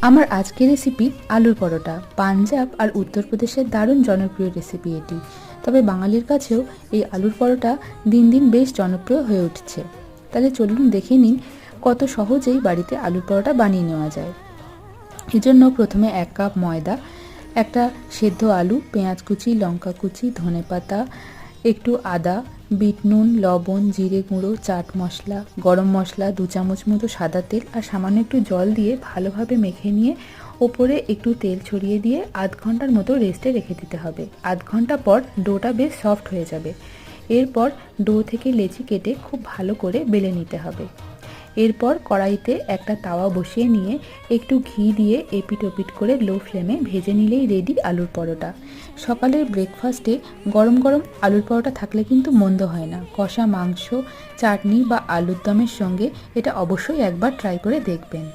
আমার আজকের রেসিপি আলুর পরোটা। পাঞ্জাব আর উত্তরপ্রদেশের দারুণ জনপ্রিয় রেসিপি এটি। তবে বাঙালির কাছেও এই আলুর পরোটা দিন দিন বেশ জনপ্রিয় হয়ে উঠছে। তাহলে চলুন দেখে নিন কত সহজেই বাড়িতে আলুর পরোটা বানিয়ে নেওয়া যায়। এজন্য প্রথমে 1 কাপ ময়দা, একটা সেদ্ধ আলু, পেঁয়াজ কুচি, লঙ্কা কুচি, ধনেপাতা, একটু আদা, বিট নুন, লবণ, জিরে গুঁড়ো, চাট মশলা, গরম মশলা, 2 চামচ মতো সাদা তেল আর সামান্য একটু জল দিয়ে ভালোভাবে মেখে নিয়ে ওপরে একটু তেল ছড়িয়ে দিয়ে আধ ঘন্টার মতো রেস্টে রেখে দিতে হবে। আধ ঘন্টা পর ডোটা বেশ সফট হয়ে যাবে। এরপর ডো থেকে লেচি কেটে খুব ভালো করে বেলে নিতে হবে। এরপর কড়াইতে একটা তাওয়া বসিয়ে নিয়ে একটু ঘি দিয়ে এপিট ওপিট করে লো ফ্লেমে ভেজে নিলেই রেডি আলুর পরোটা। সকালের ব্রেকফাস্টে গরম গরম আলুর পরোটা থাকলে কিন্তু মন্দ হয় না। কষা মাংস, চাটনি বা আলুর দমের সঙ্গে এটা অবশ্যই একবার ট্রাই করে দেখবেন।